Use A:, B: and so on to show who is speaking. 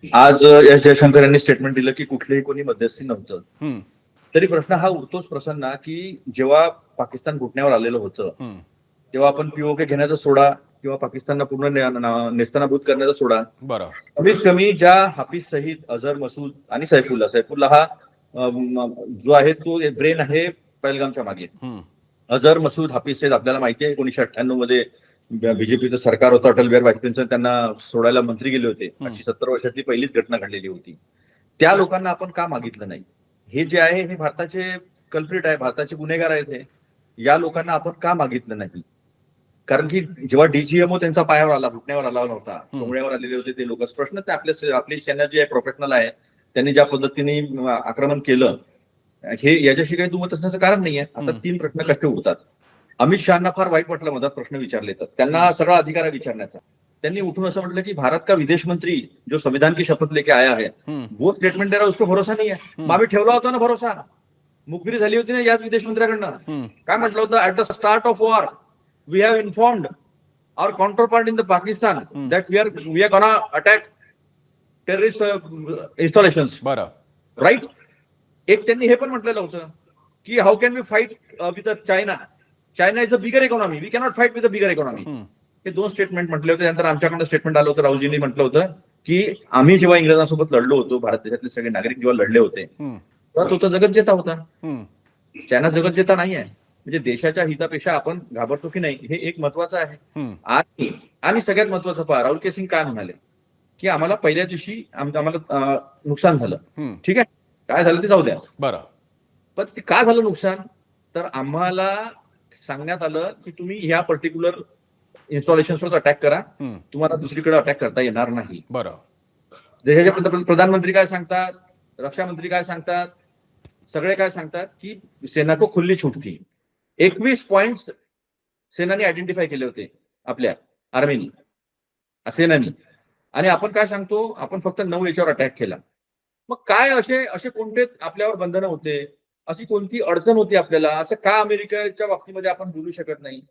A: आज एस जयशंकर यांनी स्टेटमेंट दिलं की कुठलेही कोणी मध्यस्थी नव्हतं.
B: हम्म,
A: तरी प्रश्न हा उरतोच प्रसन्न की जेव्हा पाकिस्तान घुटण्यावर आलेलं होतं
B: हम्म,
A: तेव्हा आपण पीओके घेण्याचा सोडा किंवा पाकिस्तानला पूर्ण नेस्तनाभूत करण्याचा सोडा,
B: बरं.
A: कमीत कमी ज्या हाफिज सईद, अझहर मसूद आणि सैफुल्ला हा जो आहे तो ब्रेन आहे पहलगामच्या मागे.
B: हम्म,
A: अझहर मसूद, हाफिज सईद आपल्याला माहिती आहे 1998 मध्ये बीजेपीचं सरकार होतं, अटल बिहारी वाजपेयींचं, त्यांना सोडायला मंत्री गेले होते. अशी 70 वर्षातली पहिलीच घटना घडलेली होती. त्या लोकांना आपण का मागितलं नाही? हे जे आहे हे भारताचे कल्प्रिट आहे, भारताचे गुन्हेगार आहेत. हे या लोकांना आपण का मागितलं नाही? कारण की जेव्हा डीजीएमओ त्यांचा पायावर आला, घुटण्यावर आला नव्हता, डोंगळ्यावर आलेले होते ते लोक, प्रश्न ते आपली सेना जी आहे प्रोफेशनल आहे, त्यांनी ज्या पद्धतीने आक्रमण केलं हे याच्याशी काही दुमत असण्याचं कारण नाहीये. आता 3 प्रश्न कसे उठतात. अमित शहाना फार वाईट वाटलं मधात प्रश्न विचारले तर त्यांना सगळा अधिकार आहे विचारण्याचा. त्यांनी उठून असं म्हटलं की भारत का विदेश मंत्री जो संविधान की शपथ लेके आया है वो स्टेटमेंट दे रहा है, उसको भरोसा नाही आहे. मग आम्ही ठेवला होता ना भरोसा, मुखबिरी झाली होती ना याच विदेश मंत्र्याकडनं. काय म्हटलं होतं, at the start of war we have informed our counter part in the Pakistan that we are gonna attack terrorist installations.
B: बरं.
A: राईट. एक त्यांनी हे पण म्हटलेलं होतं की how can we fight with China, China is a bigger economy, we cannot fight with a bigger economy. हे 2 statement म्हटले होते. त्यानंतर आमच्याकडनं स्टेटमेंट आलं होतं, राहुलजींनी म्हटलं होतं की आम्ही जेव्हा इंग्रजांसोबत लढलो होतो, भारत देशातले सगळे नागरिक जेव्हा लढले होते तेव्हा तो तर जगत जेता होता, चायना जगत जेता नाही आहे. म्हणजे देशाच्या हितापेक्षा आपण घाबरतो की नाही हे एक महत्वाचं आहे. आणि सगळ्यात महत्वाचं पहा, राहुल के सिंग काय म्हणाले की आम्हाला पहिल्या दिवशी आम्हाला नुकसान झालं. ठीक आहे, काय झालं ते जाऊ द्या.
B: बरं.
A: पण ते का झालं नुकसान, तर आम्हाला सांगण्यात आलं की तुम्ही ह्या पर्टिक्युलर इन्स्टॉलेशन्सवर अटॅक करा, तुम्हाला दुसरीकडे अटॅक करता येणार नाही.
B: बरं.
A: देशाचे प्रधानमंत्री काय सांगतात, रक्षा मंत्री काय सांगतात, सगळे काय सांगतात की सेना को खुली छूट थी. 21 पॉइंट सेनानी आयडेंटिफाय केले होते आपल्या आर्मीनी, सेनानी. आणि आपण काय सांगतो, आपण फक्त 9 याच्यावर अटॅक केला. मग काय असे असे कोणते आपल्यावर बंधनं होते, अशी कोणती अडचण होती आपल्याला, असं का अमेरिकेच्या बाबतीमध्ये आपण बोलू शकत नाही?